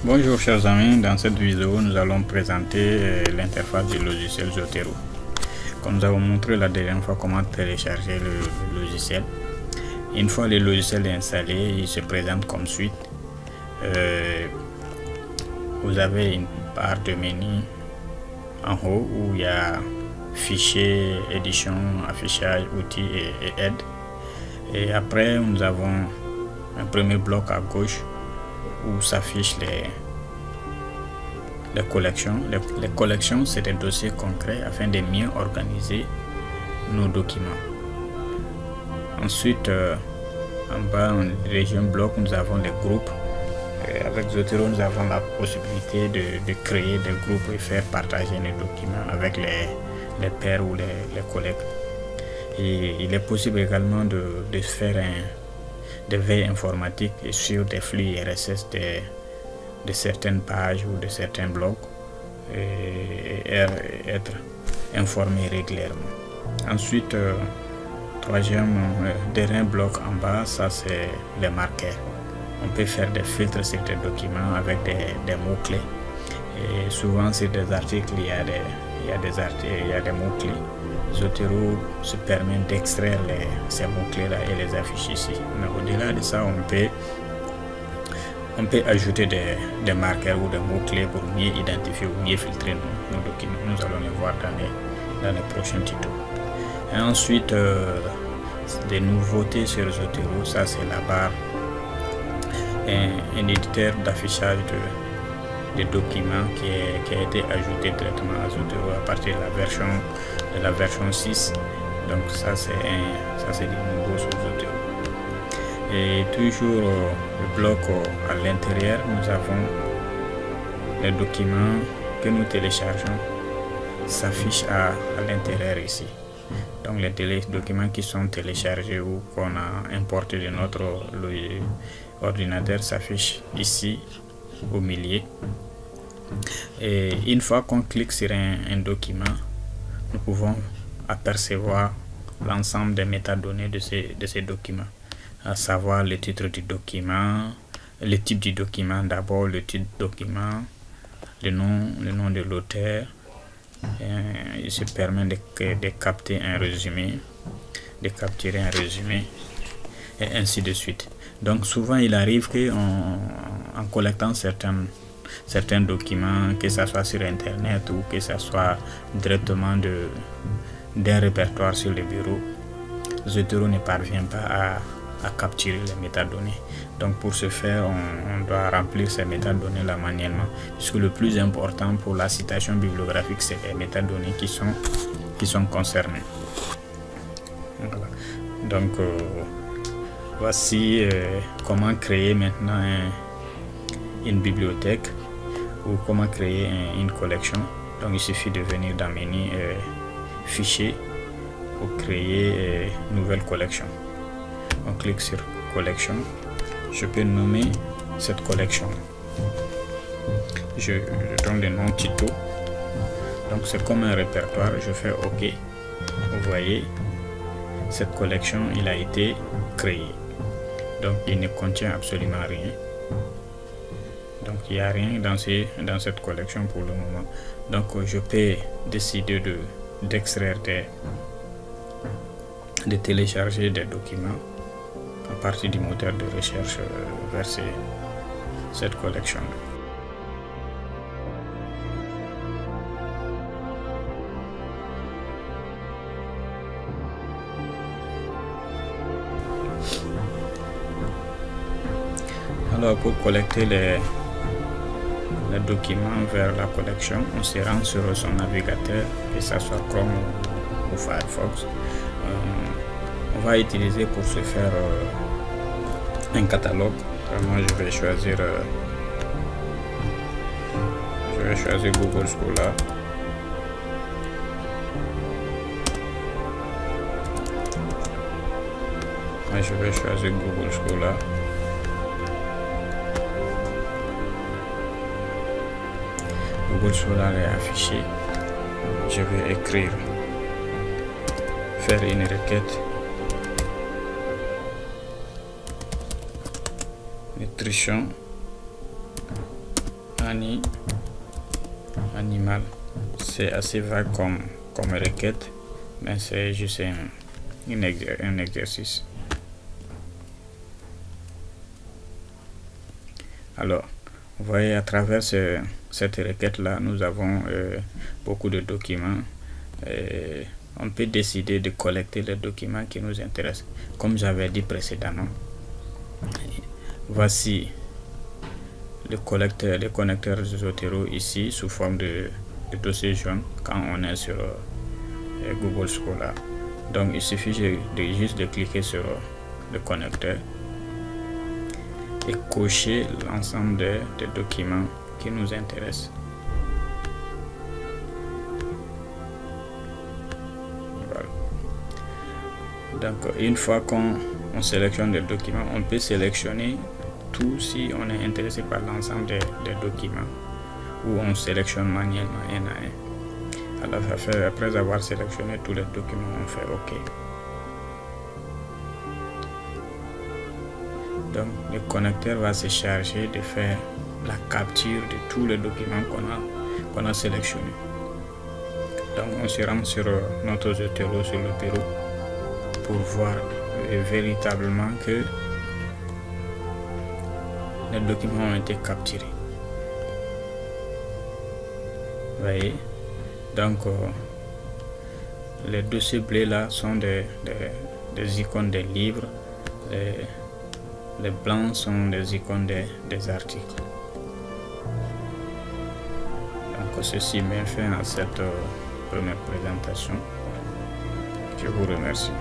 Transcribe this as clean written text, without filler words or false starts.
Bonjour chers amis, dans cette vidéo nous allons présenter l'interface du logiciel Zotero. Comme nous avons montré la dernière fois comment télécharger le logiciel. Une fois le logiciel est installé, il se présente comme suite. Vous avez une barre de menu en haut où il y a fichier, édition, affichage, outils et aide. Et après nous avons un premier bloc à gauche où s'affichent les collections. Les collections, c'est des dossiers concrets afin de mieux organiser nos documents. Ensuite, en bas, en deuxième bloc, nous avons les groupes. Avec Zotero, nous avons la possibilité de créer des groupes et faire partager les documents avec les pairs ou les collègues. Et il est possible également de faire des veilles informatiques et sur des flux RSS de certaines pages ou de certains blogs et être informé régulièrement. Ensuite, troisième, dernier bloc en bas, ça c'est les marqueurs. On peut faire des filtres sur des documents avec des mots-clés. Et souvent sur des articles, il y a des mots-clés. Zotero se permet d'extraire ces mots-clés là et les afficher ici. Mais au-delà de ça, on peut ajouter des marqueurs ou des mots-clés pour mieux identifier ou mieux filtrer nos documents. Nous allons les voir dans les prochains tutos. Et ensuite, des nouveautés sur Zotero, ça c'est la barre, un éditeur d'affichage des documents qui a été ajouté directement à Zotero à partir de la version 6. Donc ça c'est du nouveau sur Zotero. Et toujours le bloc à l'intérieur, nous avons les documents que nous téléchargeons s'affichent à l'intérieur ici. Donc les documents qui sont téléchargés ou qu'on a importés de notre ordinateur s'affichent ici au milieu. Et une fois qu'on clique sur un document, nous pouvons apercevoir l'ensemble des métadonnées de ces documents, à savoir le titre du document, le type du document, d'abord le titre du document, le nom de l'auteur. Il se permet de capturer un résumé et ainsi de suite. Donc souvent il arrive que en collectant certains documents, que ce soit sur internet ou que ce soit directement d'un répertoire sur le bureau, Zotero ne parvient pas à capturer les métadonnées. Donc pour ce faire, on doit remplir ces métadonnées là manuellement, puisque le plus important pour la citation bibliographique, c'est les métadonnées qui sont concernées. Voilà. Donc voici comment créer maintenant une bibliothèque ou comment créer une collection. Donc il suffit de venir dans le menu fichier pour créer nouvelle collection. On clique sur collection. Je peux nommer cette collection. Je donne le nom Tito. Donc c'est comme un répertoire. Je fais OK. Vous voyez, cette collection il a été créé. Donc il ne contient absolument rien. Donc il n'y a rien dans cette collection pour le moment. Donc je peux décider d'extraire de télécharger des documents à partir du moteur de recherche vers cette collection. Alors pour collecter les documents vers la collection, on se rend sur son navigateur, que ce soit Chrome ou Firefox. On va utiliser pour ce faire un catalogue. Moi je vais choisir Google Scholar. Moi je vais choisir Google Scholar. Google Scholar est affiché. Je vais écrire, faire une requête, nutrition animal. C'est assez vague comme requête, mais c'est juste un exercice. Alors, vous voyez, à travers cette requête là, nous avons beaucoup de documents. On peut décider de collecter les documents qui nous intéressent. Comme j'avais dit précédemment, voici le connecteur Zotero ici sous forme de dossier jaune quand on est sur Google Scholar. Donc il suffit juste de cliquer sur le connecteur et cocher l'ensemble des documents qui nous intéressent. Voilà. Donc une fois qu'on sélectionne les documents, on peut sélectionner tout si on est intéressé par l'ensemble des documents, ou on sélectionne manuellement un à un. Alors après avoir sélectionné tous les documents, on fait OK. Donc le connecteur va se charger de faire la capture de tous les documents qu'on a sélectionnés. Donc on se rend sur notre Zotero sur le bureau pour voir véritablement que les documents ont été capturés. Vous voyez, donc les dossiers bleus là sont des icônes des livres, les blancs sont des icônes des articles. Donc ceci met fin à cette première présentation. Je vous remercie.